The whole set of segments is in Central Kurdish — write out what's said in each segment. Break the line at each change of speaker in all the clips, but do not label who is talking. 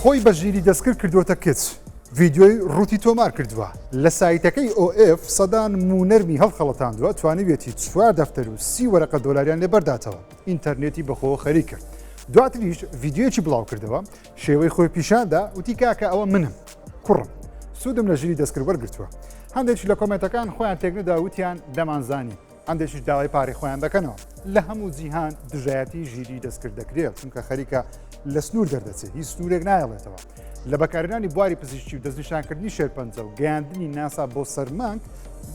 خۆی بە ژیری دەستکرد کردوتە کچ ڤیددیۆی ڕووتی تۆمار کردووە لە سایتەکەی OF سەدان مونەرمی هەڵخەڵەتاندووە توانیوێتی 4 دەفتەر و 30 وەرەقە دۆلاریان لێبەرداتەوە ئینتەرنێتی بەخۆوە خەری کرد دواتریش ڤیددیۆیەکی بڵاو کردەوە شێوەی خۆی پیشاندا وتی کاکە ئەوە منم کوڕم سوودم لە ژیری دەستکرد وەرگرتووە هەندێکی لە کۆمنتەکان خۆیان تێکندا وتیان دەمانزانی هەندێکیش داوای پارەی خۆیان دەکەنەوە لە هەموو جیهان دژایەتی ژیری دەستکرد دەکرێت چونکە خەریکە لە سنوور دەردەچێت هیچ سنوورێک نایڵێتەوە لە بەکارهێنانی بواری پزیشکی و دەستنیشانکردنی شێرپەنجە و گەیاندنی ناسا بۆ سەرمانگ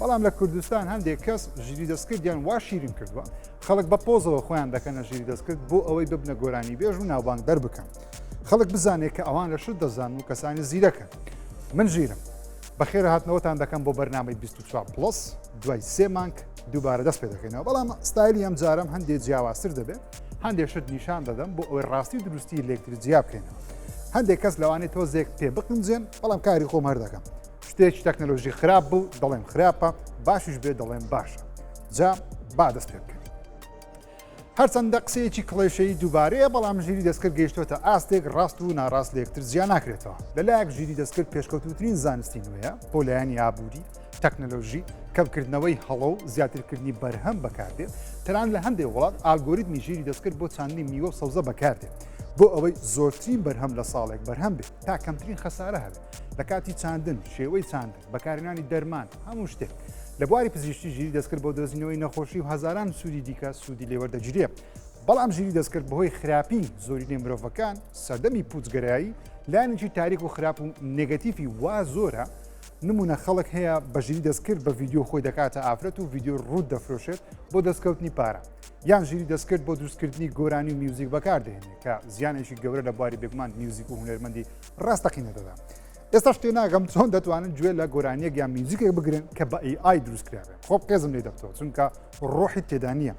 بەڵام لە کوردستان هەندێک کەس ژیری دەستکردیان وا شیرین کردووە خەڵک بە پۆزەوە خۆیان دەکەنە ژیری دەستکرد بۆ ئەوەی ببنە گۆرانی بێژ و ناوبانگ دەربکەن خەڵک بزانێت کە ئەوان لە شت دەزان و کەسانی زیرەکەن من ژیرم بەخێر هاتنەوەتان دەکەم بۆ بەرنامەی 24+ دوای 3 مانگ دووبارە دەست پێ دەکەینەوە بەڵام ستایلی ئەم جارم هەندێک جیاوازتر دەبێت هەندێک شت نیشان دەدەم بۆ ئەوەی ڕاستی دروستی لێکتر جیا بکەینەوە هەندێک کەس لەوانێت تۆزێک پێ بقنجێن بەڵام کاری خۆم هەر دەکەم شتێکی تەکنەلۆژی خراپ بوو دەڵێم خراپە باشیش بێ دەڵێم باشە جا با دەست پێ بکەین هەرچەندە قسەیەکی کڵێشەی دووبارەیە بەڵام ژیری دەستکرد گەیشتۆتە ئاستێک ڕاست و ناڕاست لەیەکتر زیان ناکرێتەوە لەلایەک ژیری دەستکرد پێشکەوتوترین زانستی نوێیە پۆلایانی ئابووری تەکنەلۆژی کەمکردنەوەی هەڵە و زیاترکردنی بەرهەم بەکاردێت تەنان لە هەندێک وڵات ئالگۆریتمی ژیری دەستکرد بۆ چاندنی میوە و سەوزە بەکاردێت بۆ ئەوەی زۆرترین بەرهەم لە ساڵێک بەرهەم بێت تا کەمترین خەسارە هەبێت لە کاتی چاندن شێوەی چاندن بەکارهێنانی دەرمان هەموو شتێک لە بواری پزیشکی ژیری دەستکرد بۆ دۆزینەوەی نەخۆشی و هەزاران سوودی دیکە سوودی لێوەردەگیرێ بەڵام ژیری دەستکرد بەهۆی خراپی زۆرینەی مرۆڤەکان سەردەمی پوچگەرایی لایەنێکی تاریک و خراپ و نێگەتیفی وا زۆرە نمونە خەڵک هەیە بە ژیری دەستکرد بە ڤیددیۆ خۆی دەکاتە ئافرەت و ڤیددیۆ ڕوود دەفرۆشێت بۆ دەستکەوتنی پارە یان ژیری دەستکرد بۆ دروستکردنی گۆرانی و میوزیک بەکاردێنێت کە زیانێکی گەورە لە بواری بێگومان میوزیک و هونەرمەندی ڕاستەقینە دەدا ئێستا شتێ ناگەم چۆن دەتوانن گوێ لە گۆرانیەک یان میوزیکێک بگرن کە بە AI دروستکراوێت خۆ قێزم لێ دەبتەوە چونکە ڕۆحی تێدا نییە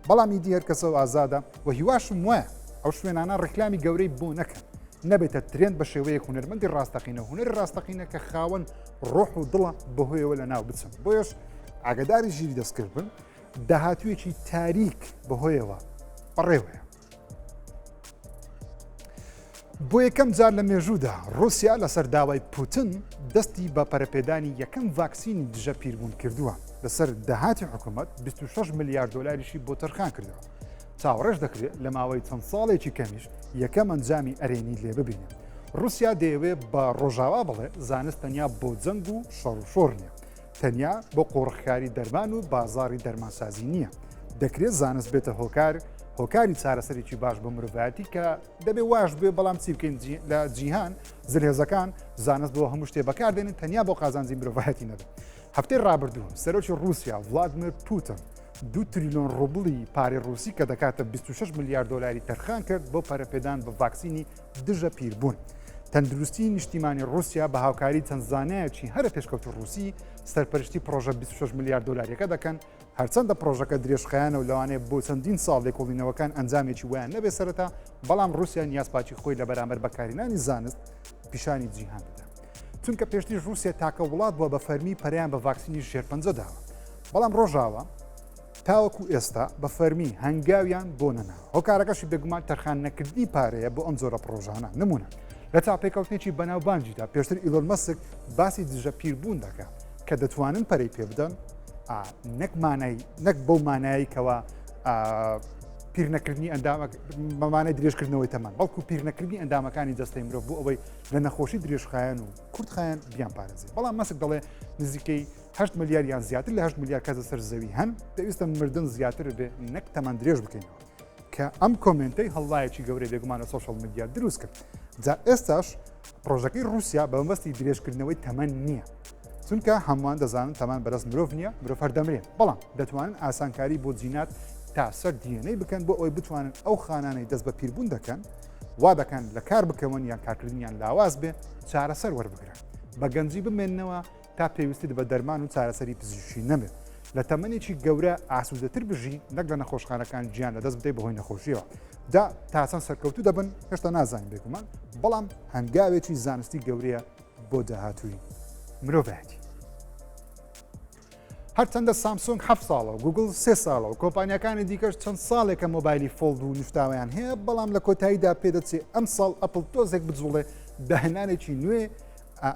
بەڵام ئیدی هەر کەسەوە ئازادە و هیواشم وایە ئەو شوێنانە ڕێکلامی گەورەی بۆ نەکەن نەبێتە ترێن بە شێوەیەک هونەرمەندی ڕاستەقینە هونەر ڕاستەقینە کە خاوەن ڕۆح و دڵە بەهۆیەوە لە ناو بچن بۆیش ئاگداری ژیری دەستکرد بن داهاتوویەکی تاریک بەهۆیەوە بەڕێوەیە بۆ یەکەم جار لە مێژوودا رووسیا لەسەر داوای پوتن دەستی بە پەرەپێدانی یەکەم ڤاکسینی دژە پیربوون کردووە لەسەر داهاتی حکوومەت 26 ملیار دۆلاریشی بۆ تەرخان کردەوە چاوەڕێژ دەکرێت لە ماوەی چەند ساڵێکی کەمیش یەکەم ئەنجامی ئەرێنی لێ ببینێت رووسیا دەیەوێت بە ڕۆژاوا بڵێ زانست تەنیا بۆ جەنگ و شەڕ و شۆڕ نییە تەنیا بۆ قۆڕخکاری دەرمان و بازاڕی دەرمانسازی نییە دەکرێت زانست بێتە هۆکاری چارەسەرێکی باش بە مرۆڤایەتی کە دەبێ واش بێ بەڵام چی بکەین لە جیهان زلهێزەکان زانست بۆ هەموو شتێ بەکاردێنن تەنیا بۆ قازانجی مرۆڤایەتی نەبێت هەفتەی ڕابردوو سەرۆکی رووسیا ڤلادیمیر پوتین 2 تریلیۆن ڕوبڵی پارەی ڕووسی کە دەکاتە 26 ملیار دۆلاری تەرخان کرد بۆ پەرەپێدان بە ڤاکسینی دژە پیربوون تەندروستی نیشتیمانی رووسیا بە هاوکاری چەند زانایەکی هەرە پێشکەوت رووسی سەرپەرشتی پرۆژە 26 ملیار دۆلاریەکە دەکەن هەرچەندە پرۆژەکە درێژخایانە و لەوانەیە بۆ چەندین ساڵ لێکۆڵینەوەکان ئەنجامێکی ویان نەبێ سەرەتا بەڵام رووسیا نیازپاچی خۆی لە بەرامبەر بەکارهێنانی زانست پیشانی جیهان دەدا چونکە پێشتر رووسیا تاکە وڵات بووە بە فەرمی پەریان بە ڤاکسینی شێرپەنجە داوە بەڵام ڕۆژاوە تاوەکو ئێستا بە فەرمی هەنگاویان بۆ نەناوە هۆکارەکەشی بێگومان تەرخان نەکردنی پارەیە بۆ ئەم جۆرە پرۆژانە نمونە لە تاپێکەوتێکی بەناوبانجیدا پێشتر ئیلۆن مەسک باسی دژە پیربوون دەکات کە دەتوانن پەرەی پێ بدەن نەک بەو مانایی کەەوە پیرنەکردنی بەمانای درێژکردنەوەی تەمان بەڵکو پیرنەکردنی ئەندامەکانی دەستەی مرۆڤ بۆ ئەوەی لە نەخۆشی درێژخایەن و کورتخایەن بیان پارێزێت بەڵام مەسک دەڵێ نزیکەی 8 ملیار یان زیاتر لە 8 ملیار کەسە سەر زەوی هەن پێویستە مردن زیاتر بێ نەک تەمان درێژ بکەینەوە کە ئەم کۆمنتەی هەڵڵایەکی گەورەی بێگومانە سۆشەڵ میدیا دروست کرد جا ئێستاش پرۆژەکەی رووسیا بە مەبەستی درێژکردنەوەی تەمەن نییە چونکە هەمووان دەزانن تەمان بەرەست مرۆڤ نییە مرۆڤ هەردەمرێن بەڵام دەتوانن ئاسانکاری بۆ جینات تا سەر دیێنەی بکەن بۆ ئەوی بتوانن ئەو خانانەی دەست بە پیربوون دەکەن وا دەکەن لە کار بکەون یان کارکردنیان لاواز بێ چارەسەر وەربگرن بە گەنجی بمێننەوە تا پێویستیت بە دەرمان و چارەسەری پزیشکی نەبێت لە تەمەنێکی گەورە ئاسوودەتر بژی نەک لە نەخۆشخانەکان گیان لەدەست بدەی بەهۆی نەخۆشیەوە دا تاسان سەرکەوتو دەبن هێشتا نازانین بێگومان بەڵام هەنگاوێکی زانستی گەورەیە بۆ داهاتووی مرۆڤایەتی هەرچەندە سامسۆنگ 7 ساڵە و گوگل 3 ساڵە و کۆمپانیەکانی دیکەش چەند ساڵێکە مۆبایلی فۆڵد و نیفتاویان هەیە بەڵام لە کۆتاییدا پێدەچێت ئەم ساڵ ئەپڵ تۆزێک بجوڵێ داهێنانێکی نوێ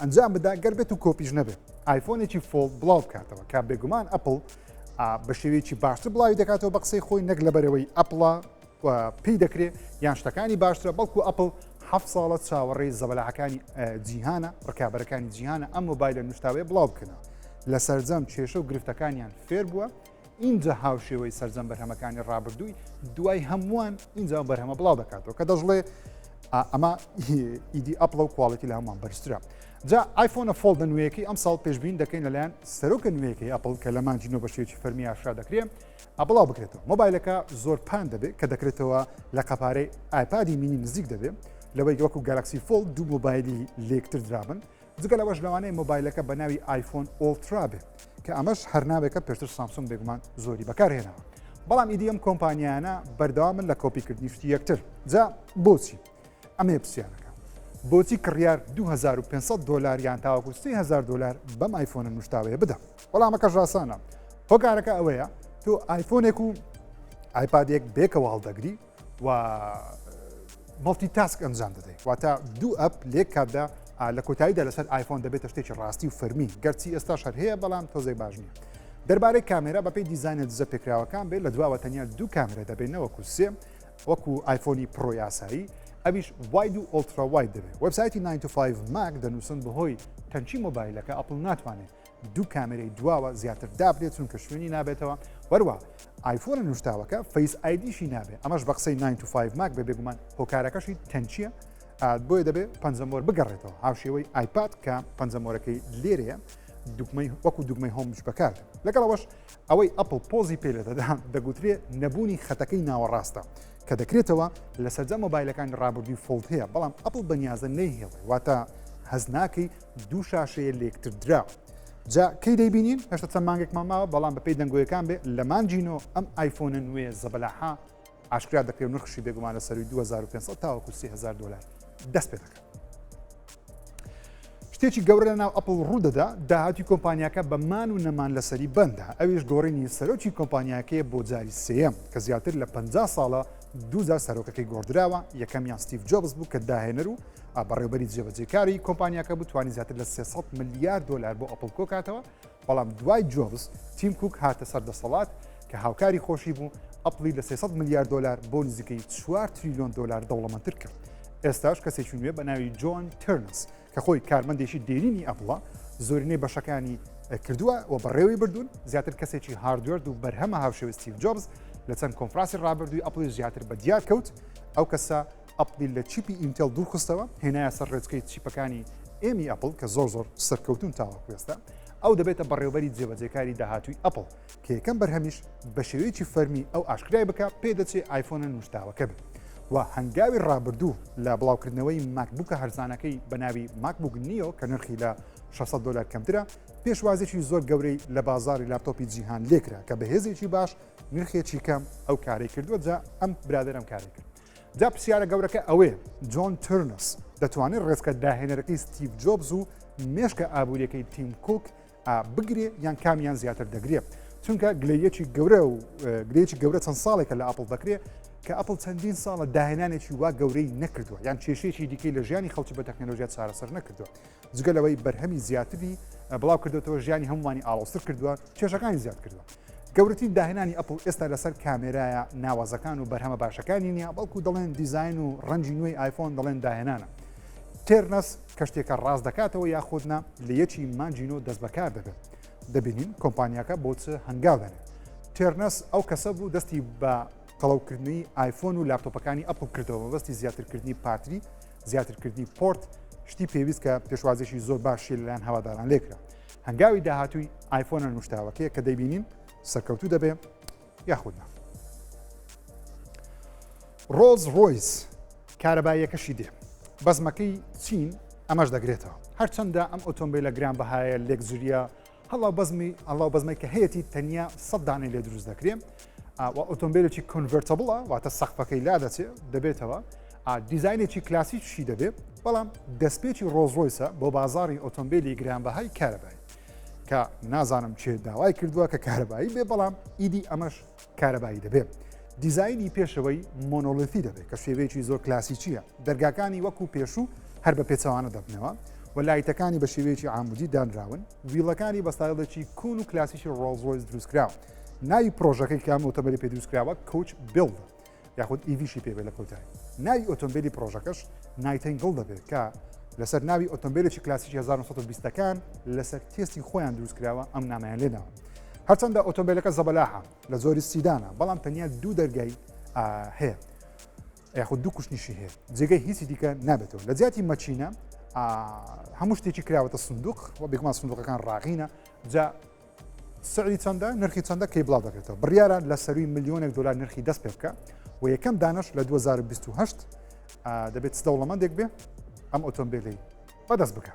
ئەنجام بدا گەربێت و کۆپیش نەبێت ئایفۆنێکی فۆڵ بڵاو بکاتەوە کا بێگومان ئەپڵ بە شێوەیەکی باشتر بڵاوی دەکاتەوە بە قسەی خۆی نەک لەبەرەوەی ئەپڵە پێی دەکرێت یان شتەکانی باشترە بەڵکو ئەپڵ 7 ساڵە چاوەڕێی زەبەلاحەکانی جیهانە ڕکابەرەکانی جیهانە ئەم مۆبایلە نوشتاوێ بڵاو بکەنەوە لە سەرجەم کێشە و گرفتەکانیان فێر بووە اینجا هاوشێوەی سەرجەم بەرهەمەکانی ڕابردووی دوای هەمووان اینجا بەرهەمە بڵاو دەکاتەوە کە دەژڵێ ئەمە ئیدی ئەپڵە و کواڵەتی لە هەمووان بەرزترە جا ئایفۆنە فۆڵدە نوێیەکەی ئەم ساڵ پێشبین دەکەین لەلایەن سەرۆکە نوێیەکەی ئەپڵ کە لە مانجینۆ بە شێوکی فەرمی ئاشرا دەکرێت بڵاو بکرێتەوە مۆبایلەکە زۆر پان دەبێت کە دەکرێتەوە لە قەپارەی ئایپادی مینی نزیک دەبێت لەوەی وەکو گالاکسی فۆڵ دوو مۆبایلی لێکتر درابن جگە لەوەش لەوانەیە مۆبایلەکە بە ناوی ئایفۆن ئۆڵترا بێت کە ئەمەش هەرناوێکە پێشتر سامسونگ بێگومان زۆری بەکارهێناوە بەڵام ئیدی ئەم کۆمپانیانە بەردەوامن لە کۆپیکردنی شتی یەکتر جا بۆچی ئەمێ پرسیارەکە بۆچی کڕیار $2500 یان تاوەکو $3000 بەم ئایفۆنە نوشتاوەیە بدە وەڵامەکە ڕاستانە هۆکارەکە ئەوەیە تۆ ئایفۆنێک و ئایپادێک بێکەوە هەڵدەگری و مڵتی تاسک ئەنجام دەدەیت واتە دوو ئەپ لێک کاتدا لە کۆتاییدا لەسەر ئایفۆن دەبێتە شتێکی ڕاستی و فەرمی گەرچی ئێستا شەر هەیە بەڵام تۆزەی باش نییە دەربارەی کامێرا بەپی دیزاینە دزە پێکراوەکان بێت لە دواوە تەنیا دوو کامێرە دەبێنەوەکو سێ وەکو ئایفۆنی پرۆ یاسایی ئەویش واید و ئۆلترا واید دەبێت وەبسایتی 95 ماک دەنووسن بەهۆی تەنچی مۆبایلەکە ئەپڵ ناتوانێت دوو کامێرەی دواوە زیاتر دابرێت چونکە شوێنی نابێتەوە وەروە ئایفۆنە نوشتاوەکە فەیس ئایدیشی نابێت ئەمەش بە قسەی 95 ماک بە بێگومان هۆکارەکەشی تەنچیە بۆیە دەبێت پەنجەمۆر بگەڕێتەوە هاوشێوەی ئایپاد کە پەنجەمۆرەکەی لێرەیە وەکو دوگمەی هۆمش بەکار لەگەڵەوەش ئەوەی ئەپڵ پۆزی پێ لە دەدا دەگوترێت نەبوونی خەتەکەی ناوەڕاستە کە دەکرێتەوە لە سەرجە مۆبایلەکانی ڕابردووی فۆڵد هەیە بەڵام ئەپڵ بەنیازە نەیهێڵێ واتە هەزناکەی دوو شاشەیە لێکتر دراوە جا کەی دەیبینین هێشتا چەند مانگێکمان ماوە بەڵام بەپێی دەنگۆیەکان بێ لە مانجینۆ ئەم ئایفۆنە نوێ زەبەلاحا ئاشکرا دەکرێت نرخشی بێگومان لە سەروی $2500 تاوەکو $3000 دەست پێ دەکات شتێکی گەورە لە ناو ئەپڵ ڕوودەدا داهاتی کۆمپانیاکە بە مان و نەمان لەسەری بەندە ئەویش گۆڕینی سەرۆکی کۆمپانیاکەیە بۆ جاری سێەم کە زیاتر لە 50 ساڵە دووزار سەرۆکەکەی گۆڕدراوە یەکەمیان ستیڤ جۆبز بوو کە داهێنەر و بەڕێوەبەری جێبەجێکاری کۆمپانیاکە بوو توانی زیاتر لە $300 ملیار بۆ ئەپڵ کۆکاتەوە بەڵام دوای جۆبز تیم کوک هاتە سەردەسەڵات کە هاوکاری خۆشی بوو ئەپڵی لە $300 ملیار بۆ نزیکەی $4 تریلیۆن دەوڵەمەندتر کرد ئێستاش کەسێکی نوێ بە ناوی جۆن ترنس کە خۆی کارمەندێکی دێرینی ئەپڵە زۆرینەی بەشەکانی کردووە و بەڕێوەی بردوون زیاتر کەسێکی هاردوێرد و بەرهەمە هاوشێوە ستیڤ جۆبز لە چەند کۆنفراسی ڕابردووی ئەپڵی زیاتر بە دیار کەوت ئەو کەسە ئەپڵی لە چیپی ئینتێل دوورخستەوە هێنایە سەر ڕێچکەی چیپەکانی ئێمی ئەپڵ کە زۆر سەرکەوتون تاوەکو ئێستا ئەو دەبێتە بەڕێوەبەری جێبەجێکاری داهاتووی ئەپڵ کە یەکەم بەرهەمیش بە شێوەیەکی فەرمی ئەو ئاشکرای بکە پێدەچێت ئایفۆنە نوشتاوەکە بێت و هەنگاوی ڕابردوو لە بڵاوکردنەوەی ماکبووکە هەرزانەکەی بە ناوی ماکبوک نیۆ کە نرخی لە $600 کەمترە پێشوازێکی زۆر گەورەی لە بازاری لاپتۆپی جیهان لێکرا کە بەهێزێکی باش نرخێکی کەم ئەو کارەی کردووە جا ئەم برادەرم کاری کرد جا پرسیارە گەورەکە ئەوەیە جۆن ترنس دەتوانێت ڕێزکە داهێنەرەکەی ستیڤ جۆبز و مێشکە ئابوووریەکەی تیم کوک بگرێ یان کامیان زیاتر دەگرێت چونکە گلەیەکی گەورە و گلەیەکی گەورە چەند ساڵێکە لە ئەپڵ دەکرێت کە ئەپڵ چەندین ساڵە داهێنانێکی وا گەورەی نەکردووە یان کێشەیەکی دیکەی لە ژیانی خەڵکی بە تەکنۆلۆژیا چارەسەر نەکردووە جگە لەوەی بەرهەمی زیاتری بڵاو کردوەوە ژیانی هەمووانی ئاڵۆستر کردووە کێشەکانی زیاد کردووە گەورەترین داهێنانی ئەپڵ ئێستا لەسەر کامێرایە ناوازەکان و بەرهەمە باشەکانی نییە بەڵکو دەڵێن دیزاین و ڕەنجی نوێی ئایفۆن دەڵێن داهێنانە تێرنەس کە شتێکە ڕاست دەکاتەوە یاخودنا لە یەکی مانجینۆ دەست بەکار دەبێت دەبینین کۆمپانیاکە بۆ چ هەنگاو دەنێت تێرنەس ئەو کەسە بوو دەستی بە قەڵەوکردنی ئایفۆن و لاپتۆپەکانی ئەپڵ کردەوە بەستی زیاترکردنی پاتری زیاترکردنی پۆرت شتی پێویست کە پێشوازێکی زۆر باشی لەلایەن هەواداران لێکرا هەنگاوی داهاتووی ئایفۆنە نوشتاوەکەیە کە دەیبینین سەرکەوتوو دەبێ یاخودنا ڕۆڵز ڕۆیس کارەباییەکەشی دێ بەزمەکەی چین ئەمەش دەگرێتەوە هەرچەندە ئەم ئۆتۆمبیلە گران بەهایە لێکزوریە هەڵاو بەزمەی کە هەیەی تەنیا 100 دانەی لێ دروست دەکرێت و ئۆتۆمبیلێکی کنڤرتەبڵە واتە سەقفەکەی لا دەچێت دەبێتەوە دیزاینێکی کلاسیکشی دەبێت بەڵام دەستپێکی ڕۆڵز ڕۆیسە بۆ بازاری ئۆتۆمبیلی گرانبەهای کارەبایی کە نازانم چێ داوای کردووە کە کارەبایی بێ بەڵام ئیدی ئەمەش کارەبایی دەبێت دیزایانی پێشەوەی مۆنۆلیتی دەبێت کە شێوەیەکی زۆر کلاسیکیە دەرگاکانی وەکو پێشوو هەر بە پێچەوانە دەبنەوە و لایتەکانی بە شێوەیەکی عامودی دانراون ویڵەکانی بە ستایلێکی کوون و کلاسیکی ڕۆڵز ڕۆیس دروستکراوە ناوی پرۆژەکەی کام ئۆتۆمبیلی پێ دروستکراوە کۆچ بیڵد یاخود ئیڤیشی پێ بێ لە کۆتایی ناوی ئۆتۆمبیلی پرۆژەکەش نایتنگڵ دەبێت کە لەسەر ناوی ئۆتۆمبیلێکی کلاسیکی 1920ەکان لەسەر تێستی خۆیان دروستکراوە ئەم نامەیان لێناوە هەرچەندە ئۆتۆمبیلەکە زەبەلاحە لە زۆری سیدانە بەڵام تەنیا دوو دەرگای هەیە یاخود دوو کوشتنیشی هەیە جێگەی هیچی دیکە نابێتەوە لە جیاتی مەچینە هەموو شتێکی کراوەتە سندوق و بێگومان سندوقەکان ڕاغینە جا سعری چەندە نرخی چەندە کەی بڵاو دەکرێتەوە بڕیارە لە سەروی ملیۆنێک دلار نرخی دەست پێ بکە و یەکەم دانش لە 2028 دەبێت دەوڵەمەندێک بێ ئەم ئۆتۆمبیلی بەدەست بکە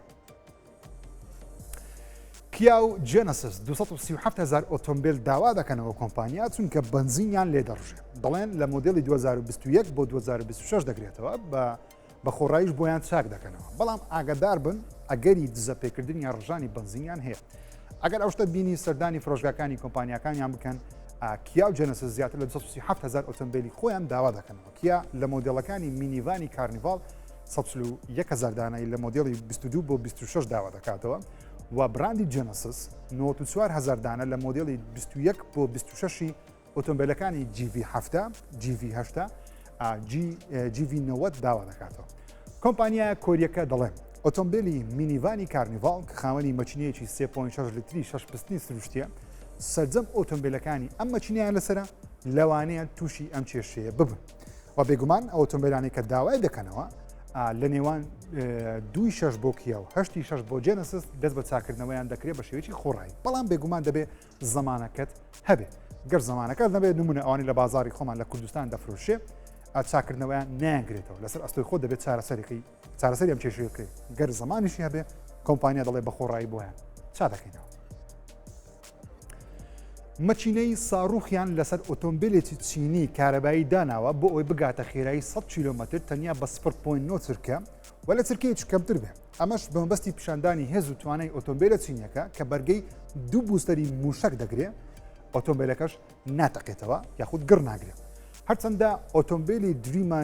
کیا و جێنەسس 237,000 ئۆتۆمبیل داوا دەکەنەوە کۆمپانیا چونکە بنزینیان لێ دەڕژێ دەڵێن لە مۆدلی 2021 بۆ 2026 دەگرێتەوە بە خۆڕایش بۆیان چاک دەکەنەوە بەڵام ئاگادار بن ئەگەری دزەپێکردن یا ڕژانی بنزینیان هەیە ئەگەر ئەوشتە بینی سەردانی فرۆشگاکانی کۆمپانیەکانیان بکەن کیا و جێنەسس زیاتر لە 237,000 ئۆتۆمبیلی خۆیان داوا دەکەنەوە کیا لە مۆدلەکانی مینیڤانی کارنیڤال 101,000 دانایی لە مۆدلی 22 بۆ 26 داوا دەکاتەوە و براندی جێنەسس 94,000 دانە لە مۆدلی 21 بۆ 26 ئۆتۆمبیلەکانی GV7 GV8 GV90 داوا دەکاتەوە کۆمپانیای کۆریەکە دەڵێن ئۆتۆمبیلی مینیڤانی کارنیڤال کە خاوەنی مەچینەیەکی 3.6 لیتری 6 پستنی سروشتیە سەرجەم ئۆتۆمبیلەکانی ئەم مەچینیان لەسرە لەوانەیە تووشی ئەم کێشەیە ببن و بێگومان ئۆتۆمبیلانی کە داوای دەکەنەوە لە نێوان 2.6 بۆ کیا و 8.6 بۆ جێنەسس دەست بە چاکردنەوەیان دەکرێت بە شێوەیەکی خۆڕایی بەڵام بێگومان دەبێت زەمانەکەت هەبێت گەر زەمانەکە نەبێت نمونە ئەوانی لە بازاری خۆمان لە کوردستان دەفرۆشێ چاکردنەوەیان نایەنگرێتەوە لەسەر ئەستۆی خۆ دەبێت چارەسەری ئەم کێشەیەکەی گەر زەمانیشی هەبێ کۆمپانیا دەڵێ بە خۆڕایی بۆیان چا دەکەینەوە مەچینەی ساڕوخیان لەسەر ئۆتۆمبیلێکی چینی کارەبایی داناوە بۆ ئەوی بگاتە خێرایی 100 کیلومتر تەنیا بە 0.9 چرکە و لە چرکەیەکی کەمتر بێ ئەمەش بەمەبەستی پیشاندانی هێز و توانای ئۆتۆمبیلە چینیەکە کە بەرگەی دوو بوستەری موشک دەگرێت ئۆتۆمبیلەکەش ناتەقێتەوە یاخود گڕ ناگرێت هەرچەندە ئۆتۆمبیلی دریما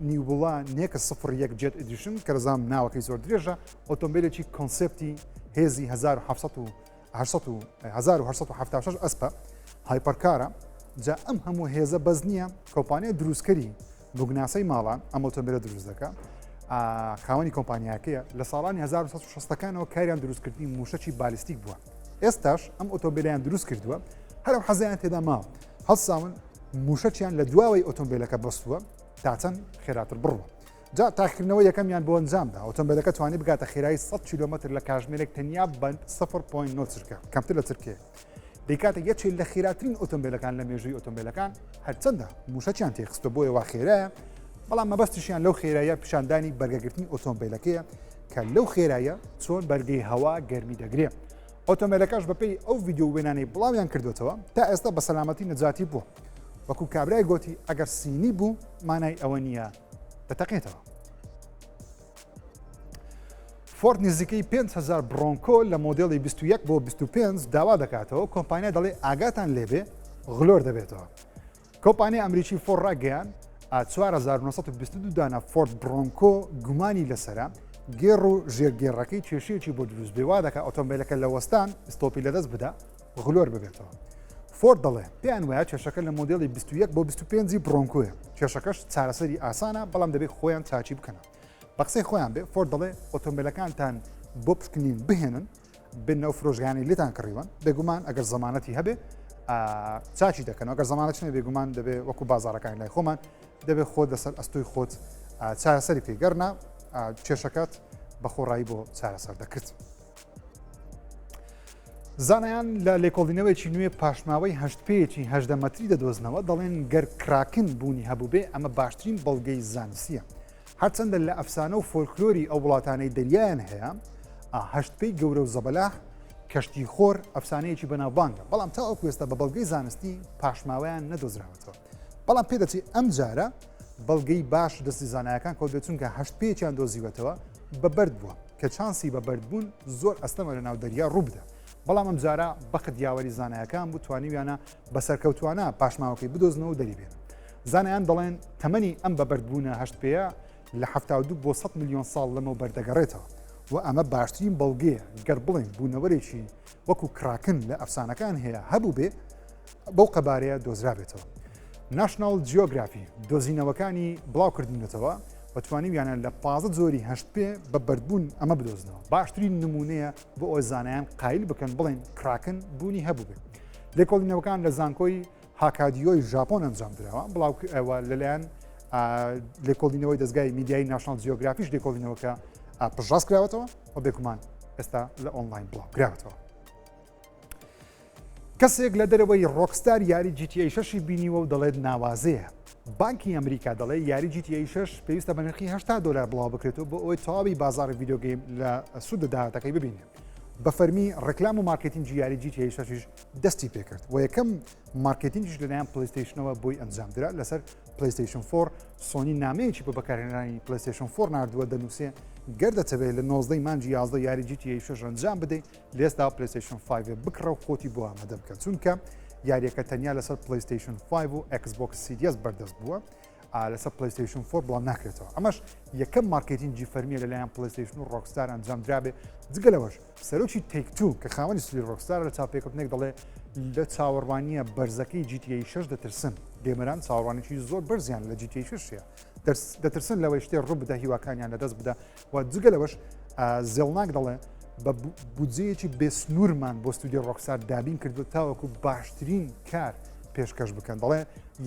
نیوبڵا نێکە 01 جێت ئیدیشن کە رەزام ناوەکەی زۆر درێژە ئۆتۆمبیلێکی کۆنسپتی هێزی 1876 ئەسپە هایپەرکارە جا ئەم هەموو هێزە بەز نییە کۆمپانیای دروستکەری بوگناسەی ماڵان ئەم ئۆتۆمبیلە دروست دەکە خاوەنی کۆمپانیاکەیە لە ساڵانی 1960ەکانەوە کاریان دروستکردنی موشەکی بالیستیک بووە ئێستاش ئەم ئۆتۆمبیلیان دروست کردووە هەرو حەزیان تێدا ماوە هەڵساون موشەچیان لە دواوەی ئۆتۆمبیلەکە بەستووە تا چەند خێراتر بڕوە جا تاکردنەوە یەکەمیان بۆ ئەنجامدا ئۆتۆمبیلەکە توانی بگاتە خێرایی 100 کیلومتر لە کاتژمێرێک تەنیا بە 0.9 چرکە کەمتر لە چرکێ دەیکاتە یەکێک لە خێراترین ئۆتۆمبیلەکان لە مێژووی ئۆتۆمبیلەکان هەرچەندە موشەچیان تێخستە بۆیە وا خێرایە بەڵام مەبەستیشیان لەو خێرایە پیشاندانی بەرگەگرتنی ئۆتۆمبیلەکەیە کە لەو خێرایە چۆن بەرگەی هەوا گەرمی دەگرێت ئۆتۆمبیلەکەش بەپێی ئەو ڤیدیۆ وێنانەی بڵاویان کردوێتەوە تا ئێستا بە سەلامەتی نەجاتی بووە وەکو کابرای گوتی ئەگەر سینی بوو مانای ئەوە نییە دەتەقێتەوە فۆرد نزیکەی 5,000 بڕۆنکۆ لە مۆدلی 21 بۆ 25 داوا دەکاتەوە کۆمپانیا دەڵێ ئاگاتان لێبێ غلۆر دەبێتەوە کۆمپانیا ئەمریکی فۆر ڕاگەیان 4922 دانە فۆرد بڕۆنکۆ گومانی لەسرە گێڕ و ژێرگێڕەکەی کێشەیەکی بۆ دروست بێوا دەکە ئۆتۆمبیلەکە لە وەستان ستۆپی لەدەست بدا غلۆر ببێتەوە فۆرد دەڵێ پێیان وایە کێشەکە لە مۆدلی 21 بۆ 25 بڕۆنکۆیە کێشەکەش چارەسەری ئاسانە بەڵام دەبێت خۆیان چاچی بکەنە بە قسەی خۆیان بێ فۆرد دەڵێ ئۆتۆمبیلەکانتان بۆ پشکنین بهێنن بنەو فرۆژگانی لێتان کڕیوان بێگومان ئەگەر زەمانەتی هەبێ چاچی دەکەن ئەگەر زەمانەت نێ بێگومان دەبێت وەکو بازارەکانی لای خۆمان دەبێت خۆت لەسەر ئەستۆی خۆت چارەسەری پێگەرنا کێشەکەت بە خۆڕایی بۆ چارەسەر دەکرد زانایان لە لێکۆڵینەوەیکی نوێ پاشماوەی هەشتپێکی هەژدەمەتری دەدۆزنەوە دەڵێن گەر کراکن بوونی هەبوو بێ ئەمە باشترین بەڵگەی زانستیە هەرچەندە لە ئەفسانە و فۆلکلۆری ئەو وڵاتانەی دەریایان هەیە هەشتپەی گەورە و زەبەلاح کەشتی خۆر ئەفسانەیەکی بەناوبانگە بەڵام تا ئەو کوێستە بە بەڵگەی زانستی پاشماوەیان نەدۆزراوەتەوە بەڵام پێدەچی ئەم جارە بەڵگەی باش دەستی زانایەکان کەوت بێت چونکە هەشتپێکیان دۆزیوەتەوە بەبەرد بووە کە چانسی بەبەردبوون زۆر ئەستەمە لە ناو دەریا ڕووبدە بەڵام ئەم جارە بەخت یاوەری زانایەکان بوو توانیویانە بەسەرکەوتوانە پاشماوەکەی بدۆزنەوە و دەری بێن زانایان دەڵێن تەمەنی ئەم بەبەردبوونە هەشتپێیە لە 72 بۆ 100 میلیۆن ساڵ لەمە بەردەگەڕێتەوە و ئەمە باشترین بەڵگەیە گەر بڵێن بوونەوەرێکی وەکو کراکن لە ئەفسانەکان هەیە هەبوو بێ بەو قەبارەیە دۆزرابێتەوە. ناشنال جیۆگرافی دۆزینەوەکانی بڵاوکردنێتەوە بەتوانیویانە لە 15 زۆری هەشت پێ بە بەردبوون ئەمە بدۆزنەوە. باشترین نمونەیە بۆ ئەو زانایان قایل بکەن بڵێن کراکن بوونی هەبوو بێت. لێکۆڵینەوەکان لە زانکۆی هاکادیۆی ژاپۆن ئەنجام درراوە بڵاو لەلایەن لێکۆڵینەوەی دەستگای میدیایی ناشنال جیۆگرافیش لێکۆڵینەوەکە پژاس کراوەتەوە و بێگومان ئێستا لە ئۆنلاین بڵاوکراوەتەوە. کەسێک لە دەرەوەی ڕۆکستار یاری GTA 6 بینیوە و دەڵێت ناوازەیە. بانکی ئەمریکا دەڵێ یاری GTA 6 پێویستە بە نرخی $80 بڵاو بکرێتەوە بۆ ئەوەی تەواوی بازاری ڤیدیۆگەیم لە سوودە داهاتەکەی ببینێت. بە فەرمی ڕێکلام و مارکتینگی یاری GTA 6 دەستی پێکرد و یەکەم مارکتینگیش لەلایەن پلیستیشنەوە بۆی ئەنجامدرا لەسەر پلیستیشن 4 سۆنی نامەیەکی بۆ بەکارهێنانی پلیستیشن 4 نردووە دەنووسێ گەردەتەبێت لە 19 مانجی 11 یاری GTA 6 ئەنجام بدەیت لێستا پلیستیشن 5 بکڕە و خۆتی بۆ ئامادە بکەن چونکە یاریەکە تەنیا لەسەر پلیستیشن 5 و Xbox Series بەردەست بووە لەسەر پلیستیشن 4 بڵاو ناکرێتەوە. ئەمەش یەکەم مارکتینگی فەرمیە لەلایەن پلیستیشن و ڕۆکستار ئەنجام درابێ. جگەلەوەش سەرۆکی تێک-تو کە خاوەنی سولی ڕۆکستار لە چاپێکوتنێک دەڵێ لە چاوەڕوانیە بەرزەکەی GTA 6 دەترسن. گێمەران چاوەڕوانێکی زۆر بەرزیان لە GTA 6 دەترسن لەوەی شتێ ڕوو بدە هیواکانیان لەدەست بدە و جگەلەوەش زێڵناک دەڵێ بە بودجەیەکی بێسنوورمان بۆ ستودیۆ ڕۆکستار دابین کردو تاوەکو باشترین کار پێشکەش بکەن. دەڵێ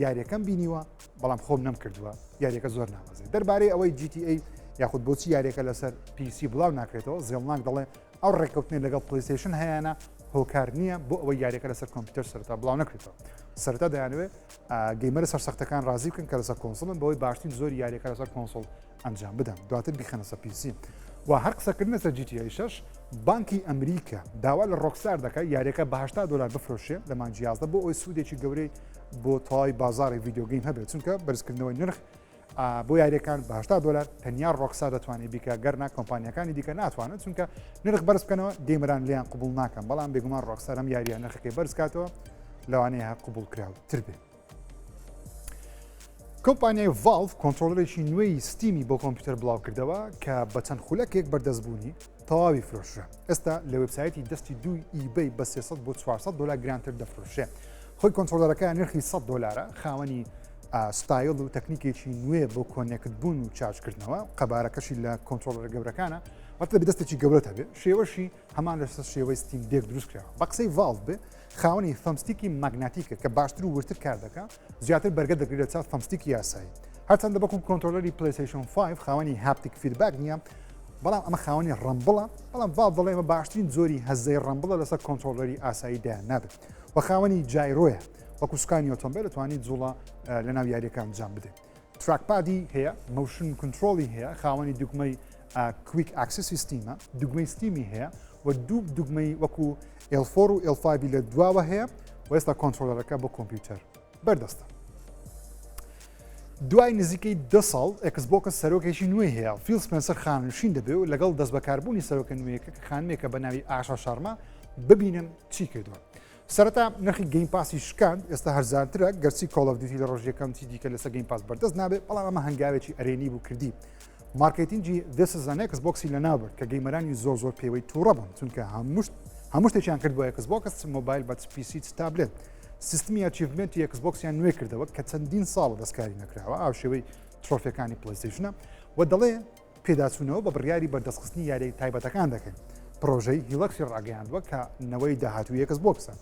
یاریەکەم بینیوە بەڵام خۆم نەم کردووە یاریەکە زۆر ناوازێت. دەربارەی ئەوەی GTA یاخود بۆچی یاریەکە لەسەر PC بڵاو ناکرێتەوە زێڵناک دەڵێ ئەو ڕێککەوتنی لەگەڵ پلیستیشن هەیەە هۆکار نییە بۆ ئەوەی یاریەکە لەسەر کۆمپیوتەر سەرتا بڵاو نەکرێتەوە. سەرتا دەیانوێت گەیمەرە سەرسەختەکان ڕازی بکەن کە لەسەر کۆنسڵن بەوەی باشترین زۆر یاریەکە لەسەر کۆنسڵ ئەنجام بدەن دواتر بیخەنە سەر PC. و هەر قسەکردنە سەر GTA 6 بانکی ئەمریکا داوا لە ڕۆکستار دەکات یاریەکە بە $80 بفرۆشێ لە مانجی 11 بۆ ئەوی سوودێکی گەورەی بۆ تەواوی بازاری ڤیدیۆگەیم هەبێت چونکە بەرزکردنەوەی نرخ بۆ یاریەکان بە $80 تەنیا ڕۆکستار دەتوانێت بیکە گەرنا کۆمپانیەکانی دیکە ناتوانن چونکە نرخ بەرز بکەنەوە گەیمەران لیان قبول ناکەن بەڵام بێگومان ڕۆکستار ئەم یاریە نرخەکەی بەرز کاتەوە لەوانەیە قبول کراوتر بێت. کۆمپانیای ڤالڤ کۆنترۆلەرێکی نوێی ستیمی بۆ کۆمپیوتەر بڵاو کردەوە کە بە چەند خولەکێک بەردەستبوونی تەواوی فرۆشرا. ئێستا لە وێبسایەتی دەستی دووی ئیبەی بە $300 بۆ $400 گرانتر دەفرۆشێ. خۆی کۆنترۆلەرەکە نرخی $100 خاوەنی ستایل و تەکنیکێکی نوێ بۆ کۆنێکتبوون و چارجکردنەوە قەبارەکەشی لە کۆنترۆلەرە گەورەکانە واتە بەدەستێکی گەورەتە بێ شێوەشی هەمان لەسەر شێوەی ستیم دێک دروست کراوە. بە قسەی ڤالڤ بێ خاوەنی فەمستیکی ماگناتیکە کە باشتر و ورتر کار دەکات زیاتر بەرگە دەگرێت چات فەمستیکی یاسایی. هەرچەندە بەکو کۆنترۆلەری پلیستیشن 5 خاوەنی هاپتیک فیدباک نییە بەڵام ئەمە خاوەنی ڕەمبڵە بەڵام ڤالڤ دەڵێ ئەمە باشترین زۆری هەزەی ڕەمبڵە لەسەر کۆنترۆلەری ئاساییدا نابێت و خاوەنی جایرۆیە وەکو سوکانی ئۆتۆمبیل دەتوانێت جوڵە لەناو یاریەکە ئەنجام بدێت. تراکپادی هەیە موشن کنترۆلی هەیە خاوەنی دوگمەی کویک ئاکسس سیستیمە دوگمەی ستیمی هەیە و دوو دوگمەی وەکو L4 و L5 لە دواوە هەیە و ئێستا کۆنترۆلەرەکە بۆ کۆمپیوتەر بەردەستە. دوای نزیکەی 2 ساڵ Xbox سەرۆکێکی نوێ هەیە فیل سپێنسەر خانوشین دەبێت و لەگەڵ دەست بەکاربوونی سەرۆکە نوێیەکە کە خانمێکە بە ناوی ئاشا شارما ببینن چی کردووە. سەرەتا نرخی گەیم پاسی شکاند ئێستا هەرزانترە گەرچی کۆڵ ئۆف دیوتی لە ڕۆژیەکەم چی دیکە لەسەر گەیم پاس بەردەست نابێت بەڵام ئەمە هەنگاوێکی ئەرێنی بوو کردی. مارکتینگی This is an Xbox لە ناوبرد کە گەیمەرانی زۆر پێوەی تووڕە بوون چونکە هەموو شتێکیان کرد بۆ Xbox مۆبایل بە PC تابلێت. سیستمی ئەچیڤمنتی Xboxیان نوێ کردەوە کە چەندین ساڵ دەستکاری نەکراوە ئاو شێوەی ترۆفیەکانی پلیستیشنە و دەڵێ پێداچوونەوە بە بڕیاری بەردەستخستنی یاری تایبەتەکان دەکەن. پرۆژەی هیلەکسی ڕاگەیاندووە کە نەوەی داهاتووی Xboxە.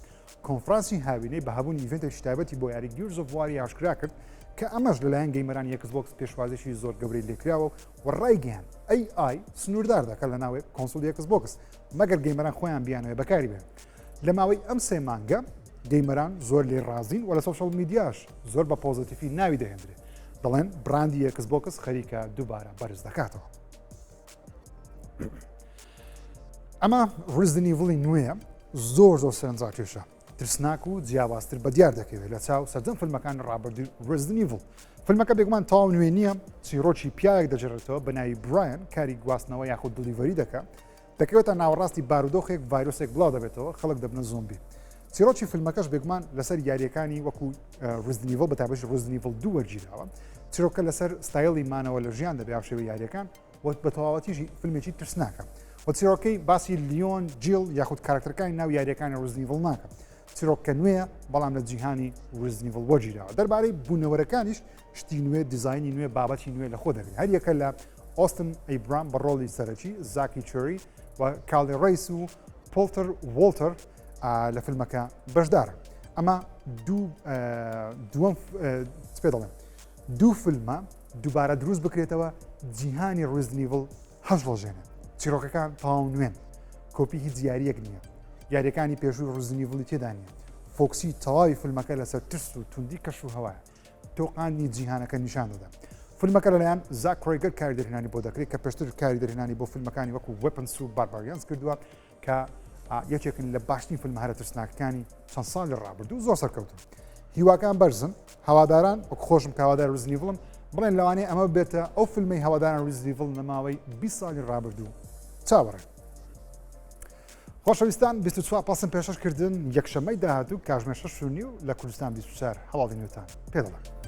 کۆنفرانسی هاوینەی بە هەبوون ئیڤنتێکی تایبەتی بۆ یاری Gears of War ئاشکرا کرد کە ئەمەش لەلایەن گەیمەرانی Xbox پێشوازیشی زۆر گەورەی لێکراوە و ڕایگەیان AI سنووردار دەکات لە ناوێ کۆنسۆلی Xbox مەگەر گەیمەران خۆیان بیانەوە بەکاری بێن. لە ماوەی ئەم 3 مانگە گەیمەران زۆر لێ ڕازین و لە سۆشەڵ میدیاش زۆر بە پۆزیتیفی ناوی دەهێنرێت دەڵێن براندی Xbox خەریکە دووبارە بەرز دەکاتەوە. ئەمە Resident Evil نوێیە زۆر سەرنجاکێشە ترسناک و جیاوازتر بە دیار دەکەوێت لە چاو سەرجەم فیلمەکان ڕابردووی Resident Evil. فیلمەکە بێگومان تاو نوێ نییە چیرۆکی پیاوێک دەجێڕێتەوە بە ناوی برایان کاری گواستنەوە یاخود دلیڤەری دەکات دەکەوێتە ناوەڕاستی بارودۆخێک ڤایرۆسێک بڵاو دەبێتەوە خەڵک دەبنە زۆمبی. چیرۆکی فیلمەکەش بێگومان لەسەر یاریەکانی وەکو ڕزنیڤڵ بەتابەش ڕزنیڤڵ 2 وەرگیراوە چیرۆکە لەسەر ستایلی مانەوە لە ژیان دەبێ شێوە یاریەکان و بە تەواوەتیژی فیلمێکی ترسناکە و چیرۆکەی باسی لیۆن جیل یاخود کارکتەرەکانی ناو یاریەکانی ڕزنیڤڵ ناکە چیرۆکە نوێیە بەڵام لە جیهانی ڕزنیڤڵ وەرگیراوە دەربارەی بوونەوەرەکانیش شتی نوێ دیزایانی نوێ بابەتی نوێ لە خۆ دەبێت هەر یەکە لە ئۆستن ئەیبرام بە ڕۆڵی سەرەکی زاکی چۆری و کاڵی ڕیس و پۆلتر وۆلتەر لە فیلمەکە بەشدارە ئەمە پێ دەڵێن دوو فیلمە دووبارە دروست بکرێتەوە جیهانی ڕزنیڤڵ هەژڵەژێنێ چیرۆکەکان تەواو نوێن کۆپی هیچ یاریەک نییە یاریەکانی پێشووی ڕزنیڤڵی تێدا نیە فۆکسی تەواوی فیلمەکە لەسەر ترس و توندی کەش و هەوایە تۆقانی جیهانەکە نیشان دەدا فیلمەکە لەلایەن زاک کڕێگەر کاری دەرهێنانی بۆ دەکرێت کە پێشتر کاری دەرهێنانی بۆ فیلمەکانی وەکو وەپنس و بارباریانس کردووە کە یەکێکن لە باشترین فیلمە هەرە ترسناکەکانی چەند ساڵی ڕابردوو زۆر سەرکەوتن هیواکان بەرزن هەواداران وەک خۆشم کاوادار ڕزنیڤڵم بڵێن لەوانەیە ئەمە بێتە ئەو فیلمەی هەواداران ڕزنیڤڵ نەماوەی 20 ساڵی ڕابردوو چاوەڕێ خۆشەویستان 24 پاسم پێشەشکردن یەکشەمەی داهاتوو کاتژمێر 6:30 لە کوردستان 24 هەواڵی نوێتان پێ دەڵێن